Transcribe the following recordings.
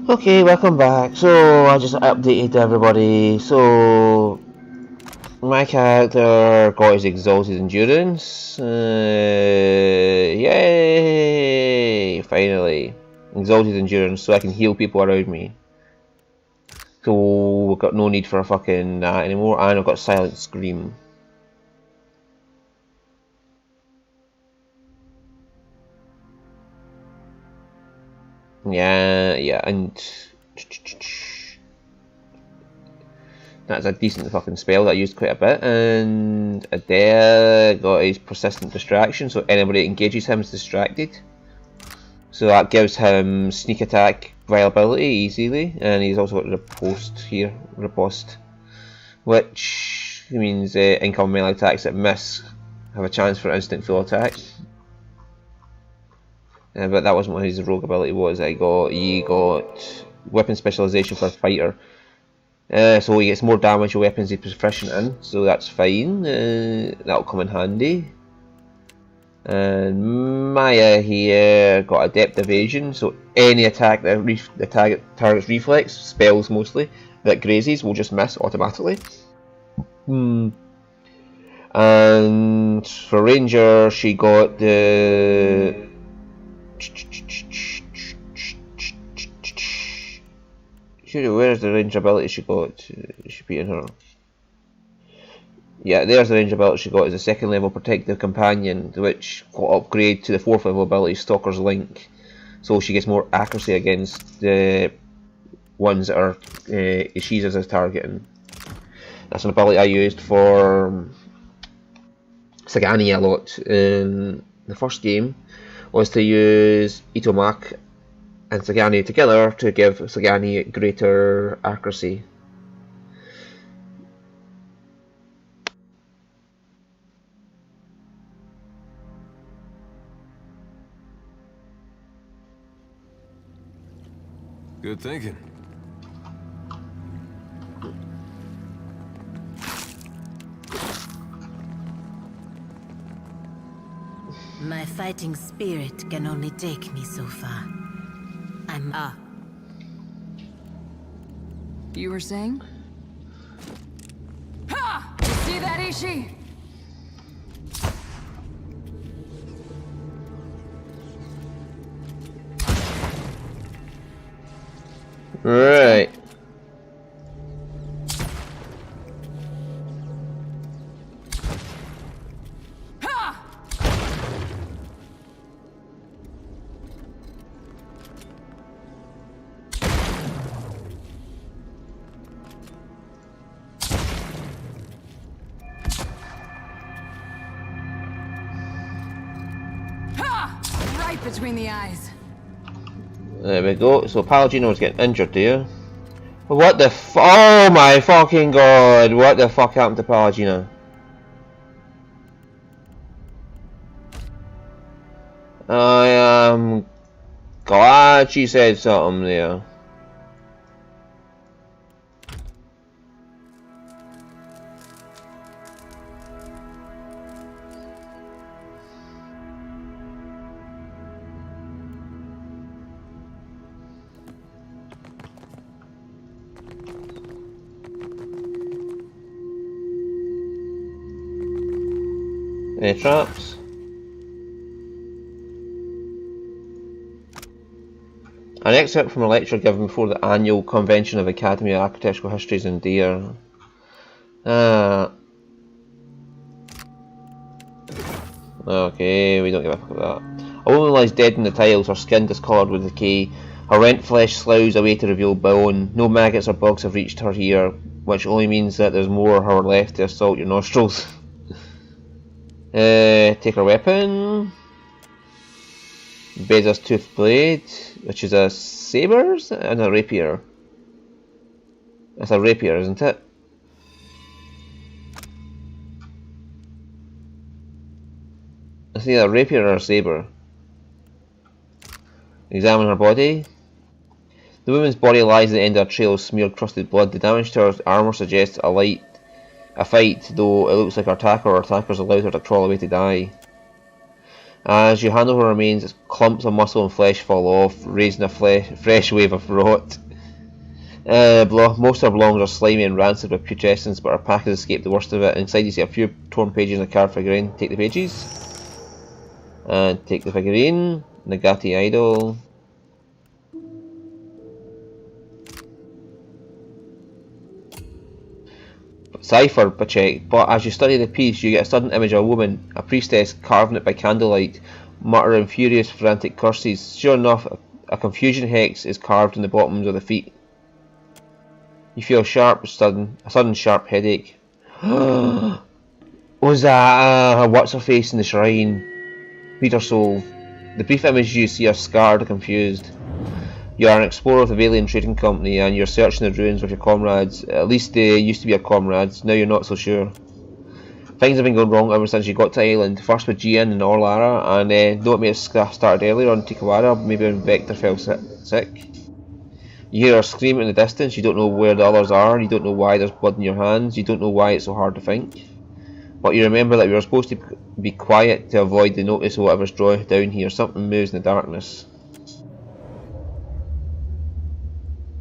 Okay, welcome back. So I just updated everybody. So my character got his exalted endurance. Yay! Finally, exalted endurance, so I can heal people around me. So we've got no need for a fucking that anymore, and I've got silent scream. Yeah, and that's a decent fucking spell that I used quite a bit. And Adair got his persistent distraction, so anybody that engages him is distracted. So that gives him sneak attack viability easily, and he's also got riposte here, riposte, which means incoming melee attacks that miss have a chance for instant full attack. But that wasn't what his rogue ability was. He got weapon specialization for a fighter. So he gets more damage with weapons he's proficient in, so that's fine. That'll come in handy. And Maya here got adept evasion, so any attack that the target's reflex, spells mostly, that grazes will just miss automatically. And for Ranger, she got the where's the range ability she got? It should be in her. Yeah, there's the range ability she got as a second level protective companion, which got upgrade to the 4th level ability Stalker's Link, so she gets more accuracy against the ones that are she's as a targeting. That's an ability I used for Sagani a lot in the first game, was to use Itomak and Sagani together to give Sagani greater accuracy. Good thinking. My fighting spirit can only take me so far. I'm You were saying? Ha! You see that, Ishi? Right. Right between the eyes. There we go. So Palladino's getting injured here. What the oh my fucking god! What the fuck happened to Palladino? I am glad she said something there. Any traps? An excerpt from a lecture given before the annual convention of Academy of Architectural Histories in Deer. Okay, we don't give a fuck about that. A woman lies dead in the tiles, her skin discoloured with decay. Her rent flesh sloughs away to reveal bone. No maggots or bugs have reached her here, which only means that there's more of her left to assault your nostrils. Take her weapon. Beza's Tooth Blade, which is a sabre and a rapier. That's a rapier, isn't it? It's either a rapier or a sabre. Examine her body. The woman's body lies at the end of a trail of smeared, crusted blood. The damage to her armour suggests a fight, though it looks like her attacker or attackers allowed her to crawl away to die. As you handle her remains, clumps of muscle and flesh fall off, raising a fresh wave of rot. Most of her belongings are slimy and rancid with putrescence, but her pack has escaped the worst of it. Inside you see a few torn pages and a carved figurine. Take the pages. And take the figurine. Nagati idol. Cipher, Pachek, but as you study the piece, you get a sudden image of a woman, a priestess, carving it by candlelight, muttering furious, frantic curses. Sure enough, a confusion hex is carved in the bottoms of the feet. You feel a sudden sharp headache. Was that what's her face in the shrine? Feed her soul. The brief image you see are scarred and confused. You are an explorer with a alien trading company and you're searching the ruins with your comrades. At least they used to be your comrades, now you're not so sure. Things have been going wrong ever since you got to the island, first with Gian and Orlara, and though it may have started earlier on Tikawara, maybe when Vector fell sick. You hear her scream in the distance, you don't know where the others are, you don't know why there's blood in your hands, you don't know why it's so hard to think. But you remember that we were supposed to be quiet to avoid the notice of whatever's drawing down here. Something moves in the darkness.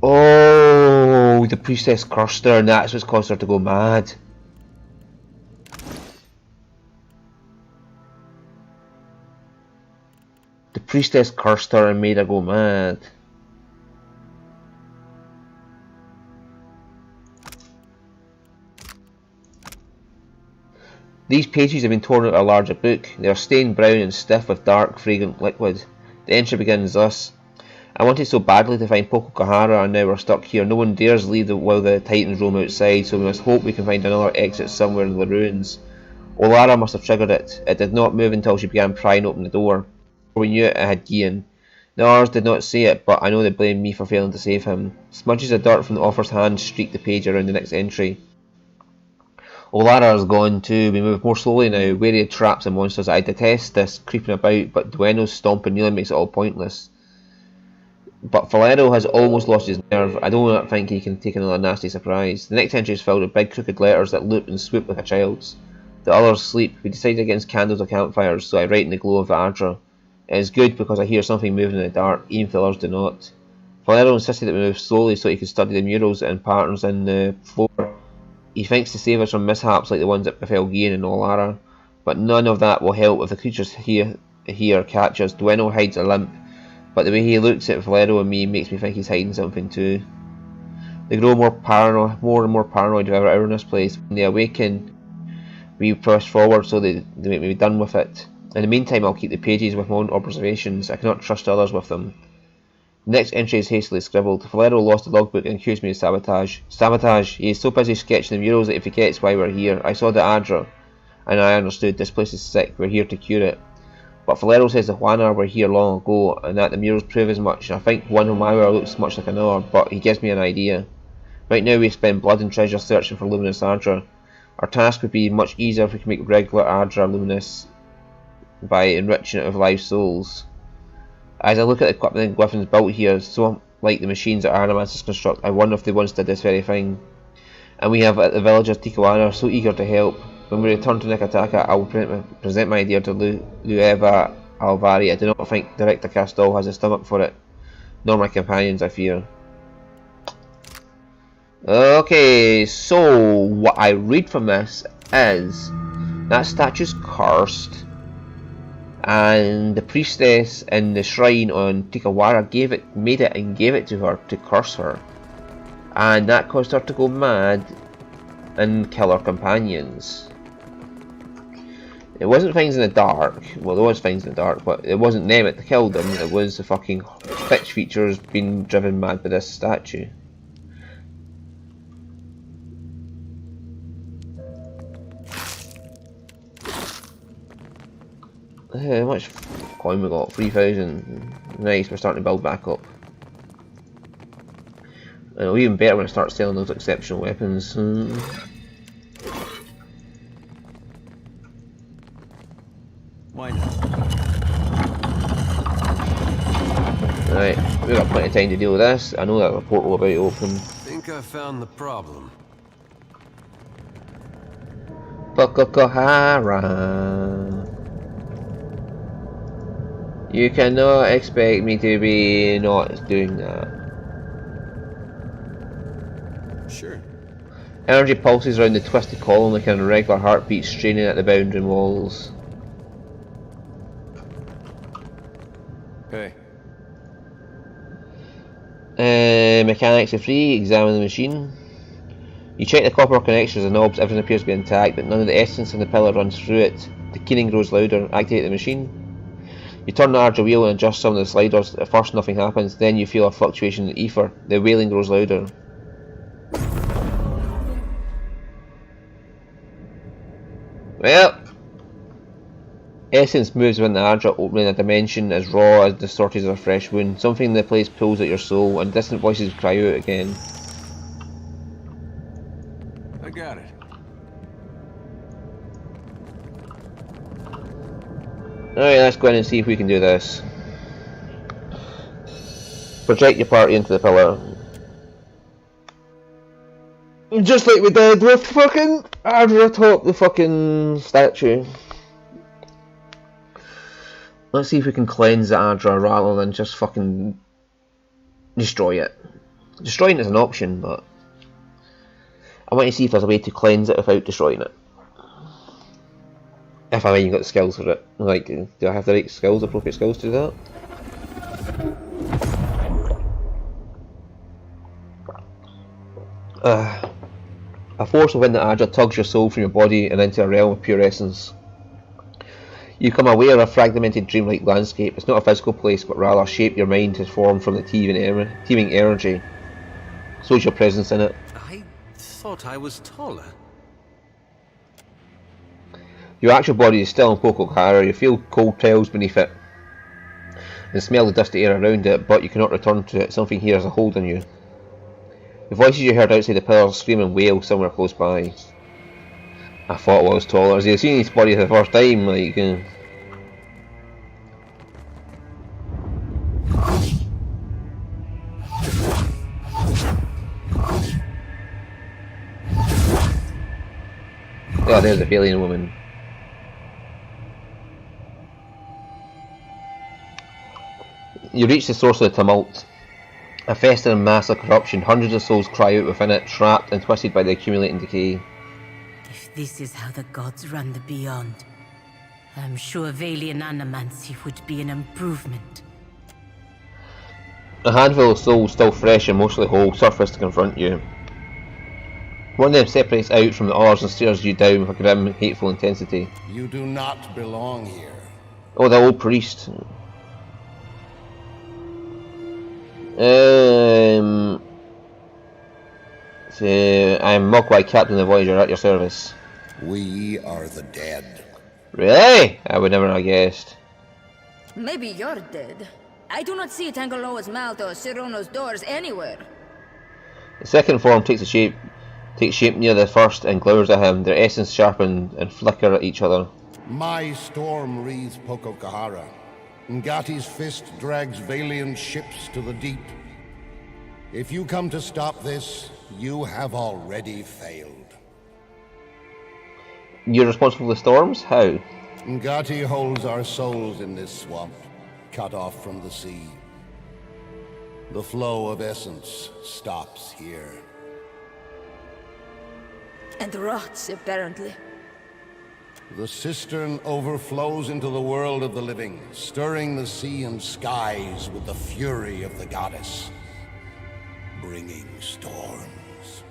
Oh, the priestess cursed her and that's what's caused her to go mad. The priestess cursed her and made her go mad. These pages have been torn out of a larger book. They are stained brown and stiff with dark, fragrant liquid. The entry begins thus. I wanted so badly to find Pokokahara and now we're stuck here. No one dares leave while the Titans roam outside, so we must hope we can find another exit somewhere in the ruins. Orlara must have triggered it. It did not move until she began prying open the door. We knew it had Gian. The others did not say it, but I know they blamed me for failing to save him. Smudges of dirt from the officer's hand streaked the page around the next entry. Orlara is gone too. We move more slowly now, wary of traps and monsters. I detest this creeping about, but Dueno's stomping nearly makes it all pointless. But Valero has almost lost his nerve. I don't think he can take another nasty surprise. The next entry is filled with big crooked letters that loop and swoop like a child's. The others sleep. We decided against candles or campfires, so I write in the glow of the Adra. It is good because I hear something moving in the dark, even if the others do not. Valero insisted that we move slowly so he could study the murals and patterns in the floor. He thinks to save us from mishaps like the ones that befell Gian and Orlara, but none of that will help if the creatures here catch us. Dueno hides a limp, but the way he looks at Valero and me makes me think he's hiding something too. They grow more and more paranoid with every hour in this place. When they awaken, we press forward so they make me be done with it. In the meantime, I'll keep the pages with my own observations. I cannot trust others with them. The next entry is hastily scribbled. Valero lost the logbook and accused me of sabotage. Sabotage! He is so busy sketching the murals that he forgets why we're here. I saw the Adra, and I understood. This place is sick. We're here to cure it. But Valero says the Juana were here long ago, and that the murals prove as much. I think one of my looks much like another, but he gives me an idea. Right now we spend blood and treasure searching for luminous Adra. Our task would be much easier if we could make regular Adra luminous by enriching it with live souls. As I look at the equipment Griffins built here, so like the machines that Arnamans construct, I wonder if they once did this very thing. And we have the villagers Tikawana so eager to help. When we return to Nikataka, I will present my idea to Lueva Alvari. I do not think Director Castell has a stomach for it, nor my companions, I fear. Okay, so what I read from this is that statue's cursed, and the priestess in the shrine on Tikawara made it and gave it to her to curse her, and that caused her to go mad and kill her companions. It wasn't things in the dark. Well, there was things in the dark, but it wasn't them that killed them. It was the fucking pitch features being driven mad by this statue. How much coin we got? 3,000. Nice, we're starting to build back up. And it'll be even better when I start selling those exceptional weapons. Why not? Right, we've got plenty of time to deal with this. I know that the portal will about to open. Think I found the problem. Pokokahara. You cannot expect me to be not doing that. Sure. Energy pulses around the twisted column like an irregular heartbeat straining at the bounding walls. Hey. Mechanics are free, examine the machine. You check the copper connections and knobs, everything appears to be intact, but none of the essence in the pillar runs through it. The keening grows louder, activate the machine. You turn the Archer wheel and adjust some of the sliders. At first nothing happens, then you feel a fluctuation in the ether. The wailing grows louder. Well, essence moves within the Archer, opening a dimension as raw as distorted as a fresh wound. Something in the place pulls at your soul, and distant voices cry out again. I got it. Alright, let's go in and see if we can do this. Project your party into the pillar. Just like we did with fucking Ardra atop the fucking statue. Let's see if we can cleanse the Ardra rather than just fucking destroy it. Destroying it is an option, but I want to see if there's a way to cleanse it without destroying it. If I even got the skills for it. Like, do I have the right skills, appropriate skills to do that? A force within the Ardra tugs your soul from your body and into a realm of pure essence. You become aware of a fragmented dreamlike landscape. It's not a physical place, but rather a shape your mind has formed from the teeming energy. So is your presence in it. I thought I was taller. Your actual body is still in Pococahara. You feel cold trails beneath it and smell the dusty air around it, but you cannot return to it. Something here has a hold on you. The voices you heard outside the pillars scream and wail somewhere close by. I thought I was taller. As you've seen his body for the first time, like... Oh, there's the alien woman. You reach the source of the tumult. A festering mass of corruption. Hundreds of souls cry out within it, trapped and twisted by the accumulating decay. If this is how the gods run the Beyond, I'm sure Valian animancy would be an improvement. A handful of souls, still fresh and mostly whole, surface to confront you. One of them separates out from the others and stares you down with a grim, hateful intensity. You do not belong here. Oh, the old priest. I'm Mogwai, Captain of the Voyager, at your service. We are the dead. Really? I would never have guessed. Maybe you're dead. I do not see Tangaloa's mouth or Sirono's doors anywhere. The second form takes shape near the first and glowers at him, their essence sharpened and flicker at each other. My storm wreathes Pococahara. Ngati's fist drags Valiant ships to the deep. If you come to stop this, you have already failed. You're responsible for the storms? How? Ngati holds our souls in this swamp, cut off from the sea. The flow of essence stops here. And rots, apparently. The cistern overflows into the world of the living, stirring the sea and skies with the fury of the goddess, bringing storms.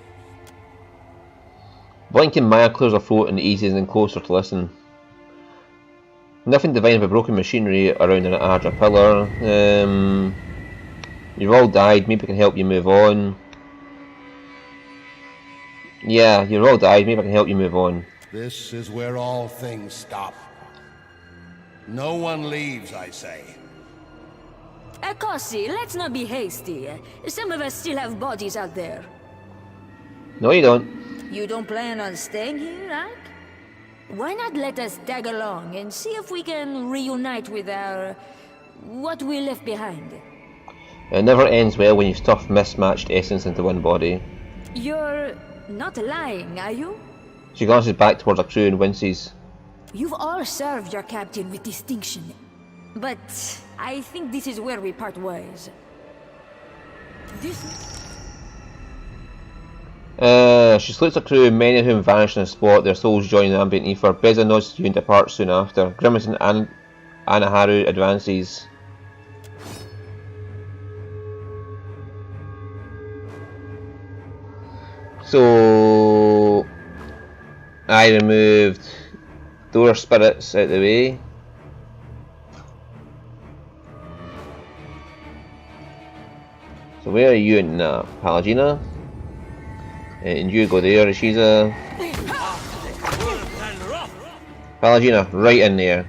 Blinking Maya clears her throat and eases in closer to listen. Nothing divine about broken machinery around an Ardra pillar. You've all died, maybe I can help you move on. Yeah, you've all died, maybe I can help you move on. This is where all things stop. No one leaves, I say. Akasi, let's not be hasty. Some of us still have bodies out there. No, you don't. You don't plan on staying here, right? Why not let us tag along and see if we can reunite with our... what we left behind? It never ends well when you stuff mismatched essence into one body. You're not lying, are you? She glances back towards her crew and winces. You've all served your captain with distinction. But I think this is where we part ways. She salutes her crew, many of whom vanish in a spot, their souls join the ambient ether. Beza nods to you and departs soon after. Grimace and Anaharu advances. So I removed door spirits out of the way. So where are you in Palagina? And you go there, Ishiza. Palagina, right in there.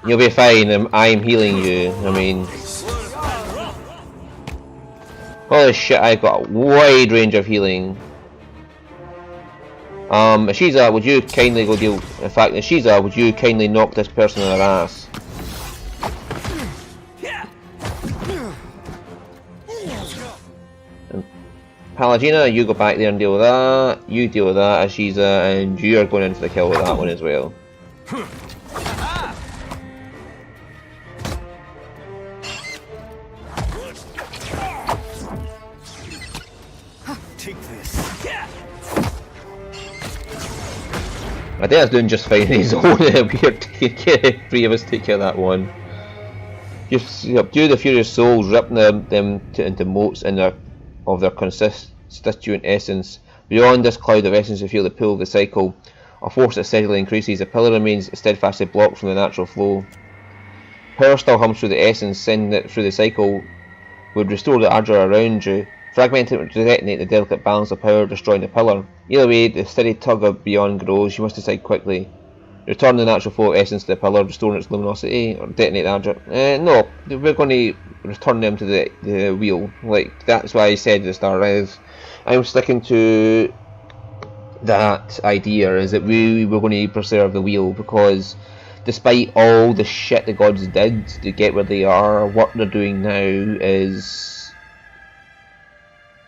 You'll be fine, I'm healing you. I mean... Holy shit, I've got a wide range of healing. Ishiza, would you kindly go deal... In fact, Ishiza, would you kindly knock this person in their ass? Palagina, you go back there and deal with that. You deal with that, Ishiza, and you are going in for the kill with that one as well. Take this. I think that's doing just fine in his own. We're taking three of us take care of that one. Just subdue the furious souls, rip them into motes in of their constituent essence. Beyond this cloud of essence, you feel the pull of the cycle, a force that steadily increases. The pillar remains steadfastly blocked from the natural flow. Power still hums through the essence, sending it through the cycle would restore the ardor around you. Fragment it to detonate the delicate balance of power, destroying the pillar. Either way, the steady tug of beyond grows. You must decide quickly. Return the natural flow of essence to the pillar, restoring its luminosity, or detonate the ardor. No, we're going to return them to the wheel. Like, that's why I said at the start. I'm sticking to that idea, is that we were going to preserve the wheel, because despite all the shit the gods did to get where they are, what they're doing now is...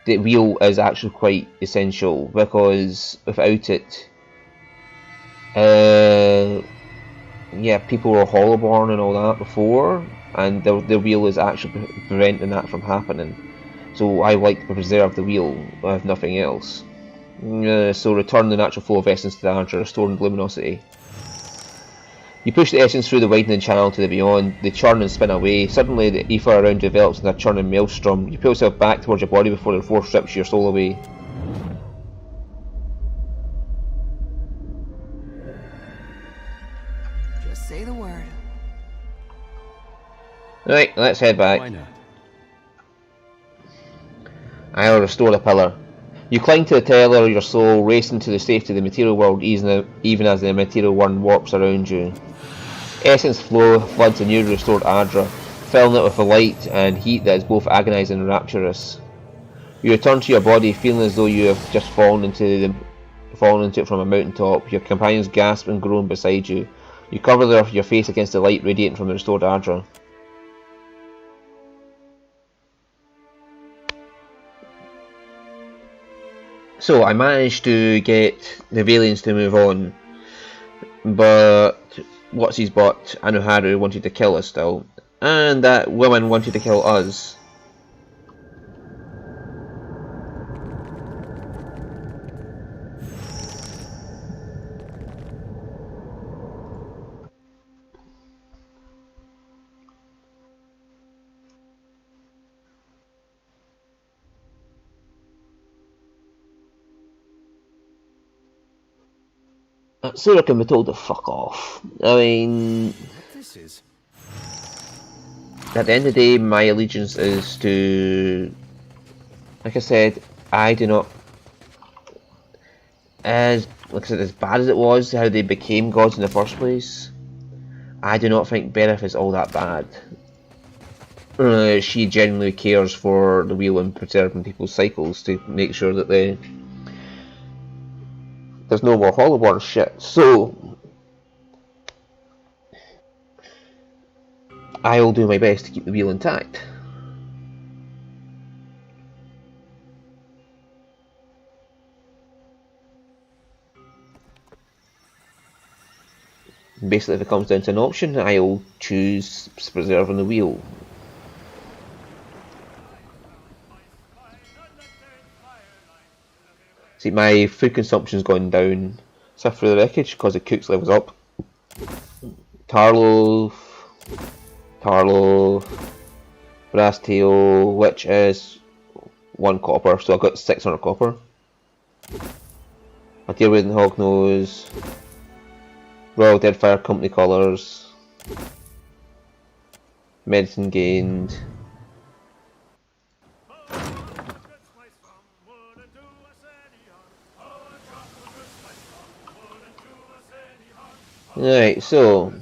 The wheel is actually quite essential, because without it, yeah, people were hollowborn and all that before, and the wheel is actually preventing that from happening. So I like to preserve the wheel, if nothing else. So return the natural flow of essence to the ardor, restoring luminosity. You push the essence through the widening channel to the beyond. They churn and spin away. Suddenly the ether around you develops into a churning maelstrom. You pull yourself back towards your body before the force strips your soul away. Just say the word. Right, let's head back. Why not? I'll restore the pillar. You cling to the tether of your soul, racing to the safety of the material world, even as the material one warps around you. Essence flow floods a new restored ardra, filling it with a light and heat that is both agonizing and rapturous. You return to your body, feeling as though you have just fallen into it from a mountaintop. Your companions gasp and groan beside you. You cover your face against the light radiating from the restored ardra. So I managed to get the Valiants to move on, but what's his butt, Anuharu, wanted to kill us still, and that woman wanted to kill us. Sura can be told to fuck off. I mean, This is. at the end of the day, my allegiance is to, like I said, I do not, like I said, as bad as it was, how they became gods in the first place, I do not think Berith is all that bad. She genuinely cares for the wheel and preserving people's cycles to make sure that there's no more Hollowborn shit. So I'll do my best to keep the wheel intact. Basically, if it comes down to an option, I'll choose preserve on the wheel. See, my food consumption's gone down. Sift through the wreckage because the cooks levels up. Tarloaf, brass tail, which is 1 copper, so I've got 600 copper. A deer wooden hog nose, Royal Deadfire company colours, medicine gained. Right, so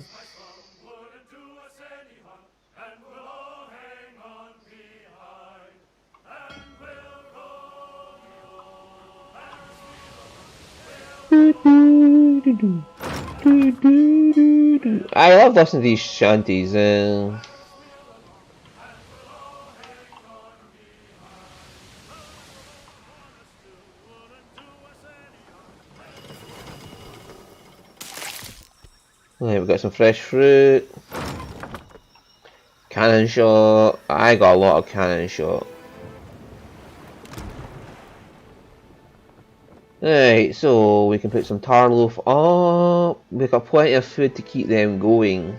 I love listening to these shanties. Right, we've got some fresh fruit. Cannon shot. I got a lot of cannon shot. Right, so we can put some tarloaf up. We've got plenty of food to keep them going.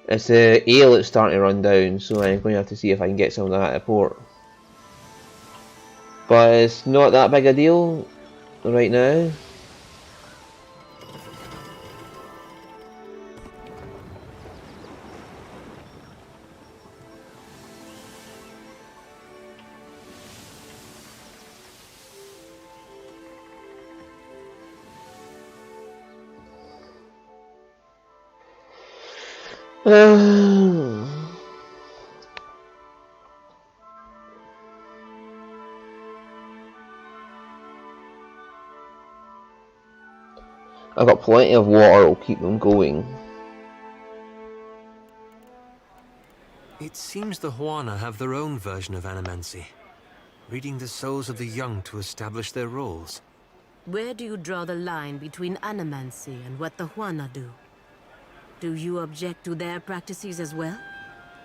It's the ale that's starting to run down, so I'm going to have to see if I can get some of that at port. But it's not that big a deal right now. I've got plenty of water to keep them going. It seems the Huana have their own version of animancy, reading the souls of the young to establish their roles. Where do you draw the line between animancy and what the Huana do? Do you object to their practices as well?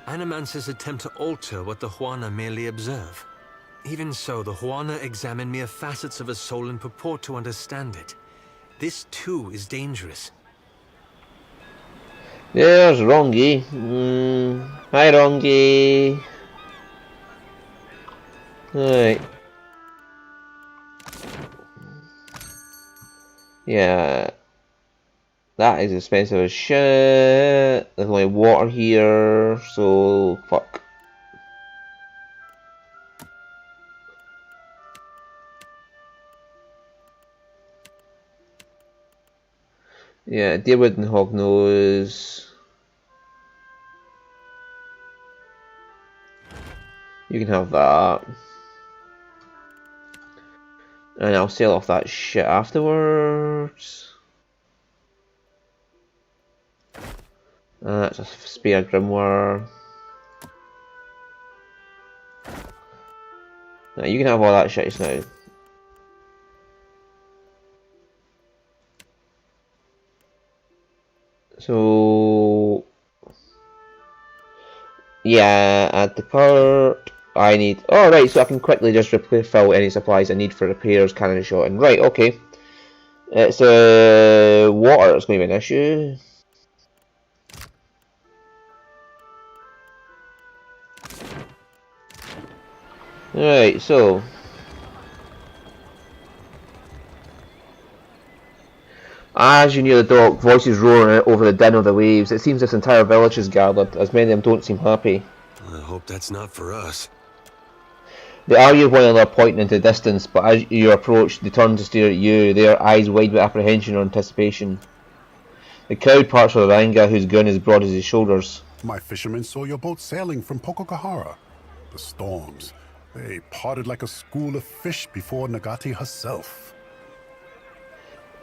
Animancers attempt to alter what the Huana merely observe. Even so, the Huana examine mere facets of a soul and purport to understand it. This too is dangerous. There's Rongi. Hi Rongi. Right. Yeah. That is expensive as shit. There's only water here, so fuck. Yeah, Deerwood and Hognose. You can have that. And I'll sell off that shit afterwards. That's a spare grimoire. Now you can have all that shit just now. So yeah, add the cart. I need. Oh right, so I can quickly just refill any supplies I need for repairs, cannon shot, and right. Okay, it's water that's going to be an issue. Right, so as you near the dock, voices roar over the din of the waves. It seems this entire village is gathered, as many of them don't seem happy. I hope that's not for us. They argue with one another, pointing into the distance, but as you approach, they turn to stare at you, their eyes wide with apprehension or anticipation. The crowd parts for Ranga, whose gun is broad as his shoulders. My fishermen saw your boat sailing from Pococahara. The storms, they parted like a school of fish before Nagati herself.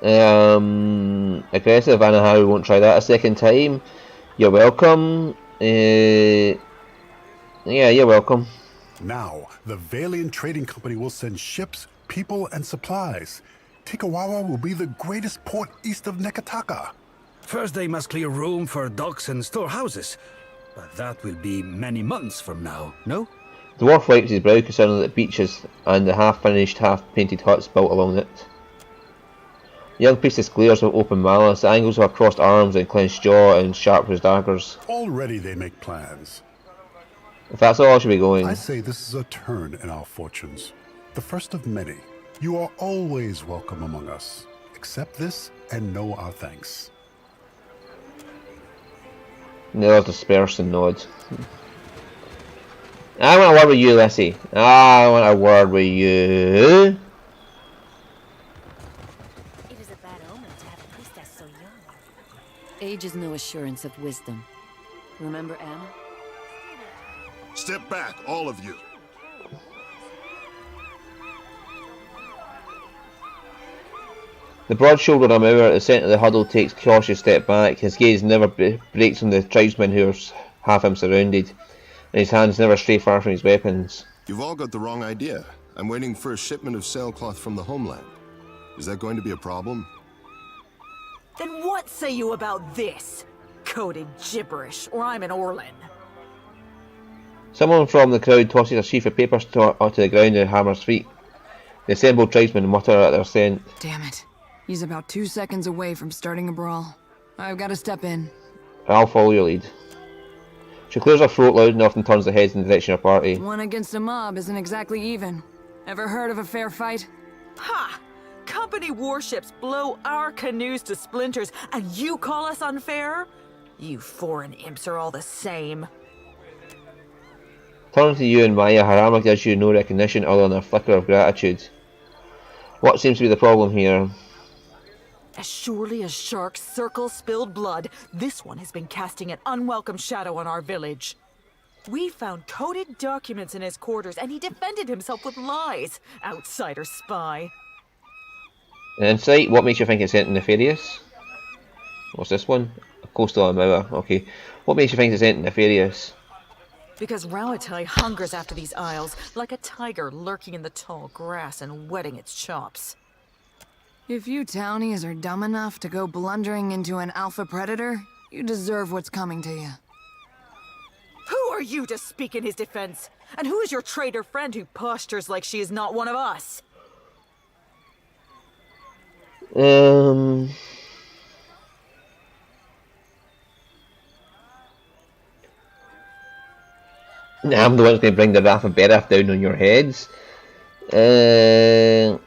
Aggressive, Anaharu won't try that a second time. You're welcome. Yeah, you're welcome. Now, the Valiant Trading Company will send ships, people, and supplies. Tikawawa will be the greatest port east of Nekataka. First they must clear room for docks and storehouses. But that will be many months from now, no? The dwarf wipes his brow concerning the beaches and the half-finished, half-painted huts built along it. The young priestess glares with open malice, the angles of her crossed arms and clenched jaw and sharp as daggers. Already they make plans. If that's all, I should be going. I say this is a turn in our fortunes. The first of many. You are always welcome among us. Accept this and know our thanks. The others disperse and nod. I want a word with you, Lissy. I want a word with you. It is a bad omen to have a priestess so young. Age is no assurance of wisdom. Remember Anna? Step back, all of you. The broad-shouldered Amur at the centre of the huddle takes a cautious step back. His gaze never breaks on the tribesmen who have him surrounded, and his hands never stray far from his weapons. You've all got the wrong idea. I'm waiting for a shipment of sailcloth from the homeland. Is that going to be a problem? Then what say you about this? Coded gibberish, or I'm an Orlin. Someone from the crowd tosses a sheaf of papers onto the ground at Hammer's feet. The assembled tribesmen mutter at their scent. Damn it. He's about 2 seconds away from starting a brawl. I've got to step in. I'll follow your lead. She clears her throat loud enough and turns the heads in the direction of her party. One against a mob isn't exactly even. Ever heard of a fair fight? Ha! Company warships blow our canoes to splinters, and you call us unfair? You foreign imps are all the same. Turning to you and Maya, Harama gives you no recognition other than a flicker of gratitude. What seems to be the problem here? As surely as sharks circle spilled blood, this one has been casting an unwelcome shadow on our village. We found coded documents in his quarters, and he defended himself with lies. Outsider spy. Insight, what makes you think it's anything nefarious? What's this one? A coastal Amura, okay. What makes you think it's anything nefarious? Because Rauatai hungers after these isles, like a tiger lurking in the tall grass and whetting its chops. If you townies are dumb enough to go blundering into an alpha predator, you deserve what's coming to you. Who are you to speak in his defense? And who is your traitor friend who postures like she is not one of us? I'm the one that's going to bring the wrath of Bereth down on your heads. Let's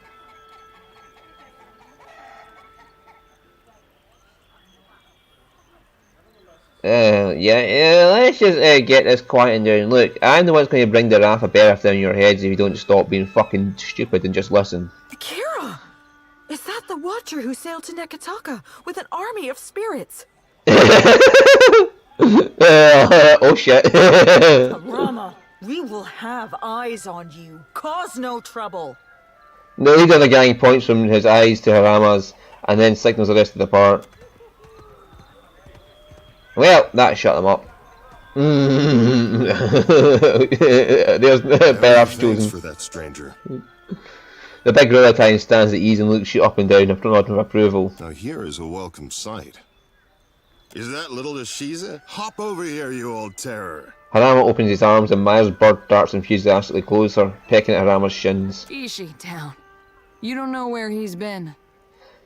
just get this quieted down. Look, I'm the one that's going to bring the wrath of Bereth down your heads if you don't stop being fucking stupid and just listen. Kira! Is that the Watcher who sailed to Nekataka with an army of spirits? Oh shit. Rama, we will have eyes on you. Cause no trouble. The leader of the gang points from his eyes to Harama's and then signals the rest of the part. Well, that shut them up. There's Bereth's chosen. For that stranger. The big Rauatai stands at ease and looks you up and down, a nod of approval. Now here is a welcome sight. Is that little Ashiza? Hop over here, you old terror. Harama opens his arms and Maya's bird darts enthusiastically closer, pecking at Harama's shins. Ishi town. You don't know where he's been.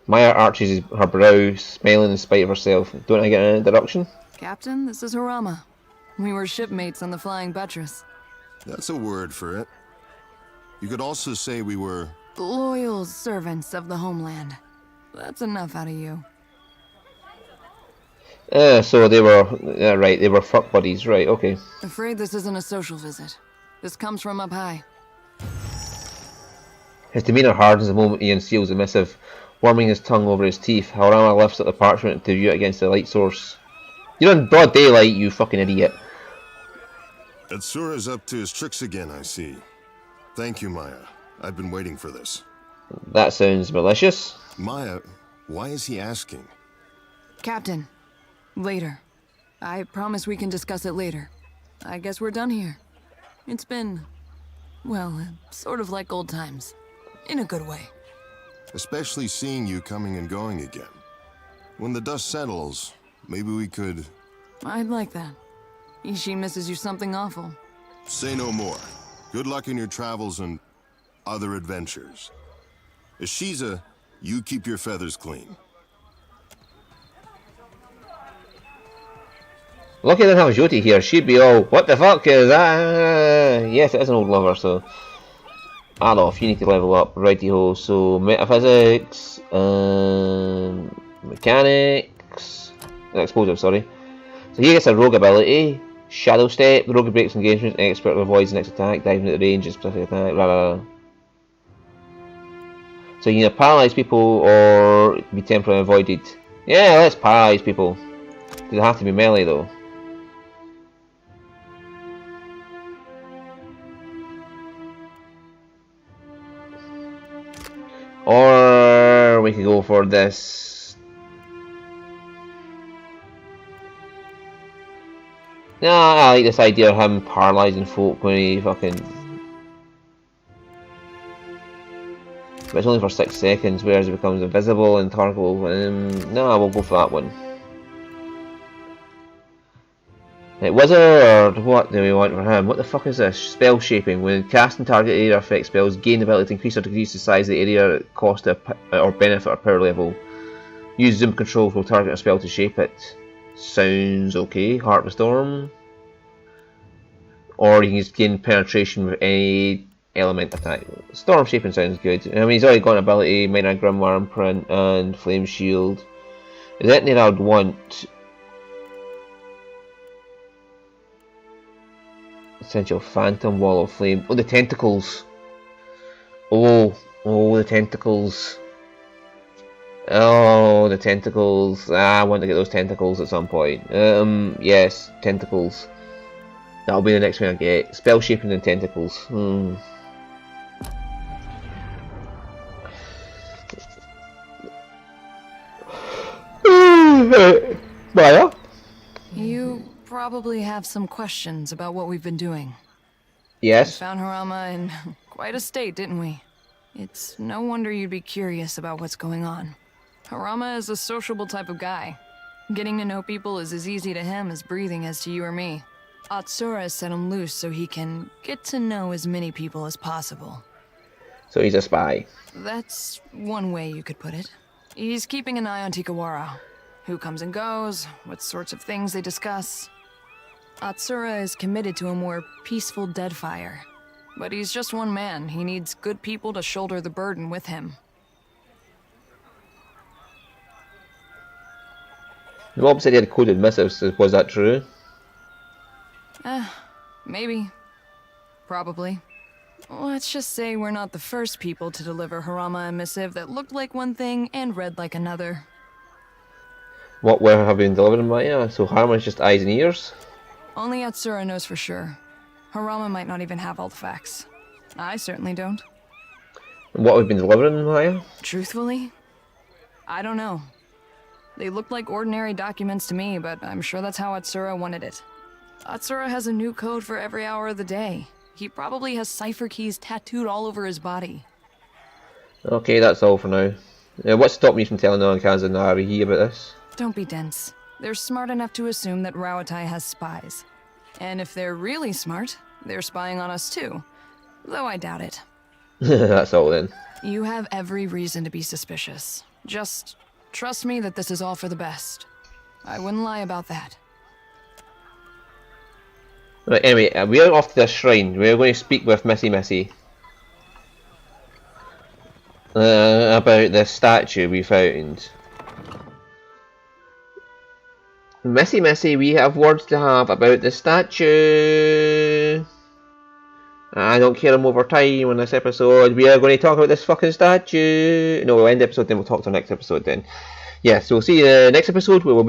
Maya arches her brow, smiling in spite of herself. Don't I get an introduction? Captain, this is Harama. We were shipmates on the Flying Buttress. That's a word for it. You could also say we were... loyal servants of the homeland. That's enough out of you. So they were... right, they were fuck buddies, right, okay. Afraid this isn't a social visit. This comes from up high. His demeanour hardens the moment he unseals the missive, worming his tongue over his teeth. Harama lifts up the parchment to view it against the light source. You're in broad daylight, you fucking idiot. Atsura's up to his tricks again, I see. Thank you, Maya. I've been waiting for this. That sounds malicious. Maya, why is he asking? Captain, later. I promise we can discuss it later. I guess we're done here. It's been, well, sort of like old times. In a good way. especially seeing you coming and going again. When the dust settles, maybe we could... I'd like that. Ishii misses you something awful. Say no more. Good luck in your travels and other adventures. Ishiza, you keep your feathers clean. Lucky I didn't have Jyoti here. She'd be all, what the fuck is that? Yes, it is an old lover, so... Adolf, you need to level up. Righty-ho. So, metaphysics, mechanics... explosive, sorry. So he gets a rogue ability. Shadow Step. The rogue breaks engagement. Expert avoids the next attack. Diving at the range of specific attack. Blah, blah, blah. So you can either paralyze people or be temporarily avoided. Yeah, let's paralyze people. Does it have to be melee though? Or we could go for this. No, I like this idea of him paralyzing folk when he fucking... But it's only for 6 seconds, whereas it becomes invisible and targetable. No, we'll go for that one. Right, wizard, what do we want for him? What the fuck is this? Spell shaping. When casting target area effect spells, gain the ability to increase or decrease the size of the area at cost or benefit or power level. Use zoom control for target a spell to shape it. Sounds okay. Heart of the Storm. Or you can just gain penetration with any element attack. Storm shaping sounds good. I mean, he's already got an ability, Minor Grimoire Imprint and Flame Shield. Is that anything I would want? Essential Phantom Wall of Flame. Oh, the tentacles. Oh, the tentacles. Oh, the tentacles. I want to get those tentacles at some point. Yes, tentacles. That'll be the next thing I get. Spell shaping and tentacles. Maya? You probably have some questions about what we've been doing. Yes. We found Harama in quite a state, didn't we? It's no wonder you'd be curious about what's going on. Harama is a sociable type of guy. Getting to know people is as easy to him as breathing is to you or me. Atsura set him loose so he can get to know as many people as possible. So he's a spy. That's one way you could put it. He's keeping an eye on Tikawara. Who comes and goes, what sorts of things they discuss. Atsura is committed to a more peaceful Deadfire. But he's just one man. He needs good people to shoulder the burden with him. Rob said he had coded missives. Was that true? Maybe. Probably. Let's just say we're not the first people to deliver Harama a missive that looked like one thing and read like another. What were have been delivered by? Yeah, so Harama's just eyes and ears? Only Atsura knows for sure. Harama might not even have all the facts. I certainly don't. What we've been delivering, Maya? Truthfully? I don't know. They looked like ordinary documents to me, but I'm sure that's how Atsura wanted it. Atsura has a new code for every hour of the day. He probably has cipher keys tattooed all over his body. Okay, that's all for now. What stopped me from telling Ankaza and Naruhi about this? Don't be dense. They're smart enough to assume that Raotai has spies. And if they're really smart, they're spying on us too. Though I doubt it. That's all then. You have every reason to be suspicious. Just trust me that this is all for the best. I wouldn't lie about that. Right, anyway, we are off to the shrine. We are going to speak with Missy about the statue we found. Missy, we have words to have about the statue. I don't care I'm over time on this episode. We are going to talk about this fucking statue. No, we'll end the episode, then we'll talk to the next episode then. Yeah, so we'll see you in the next episode where we'll be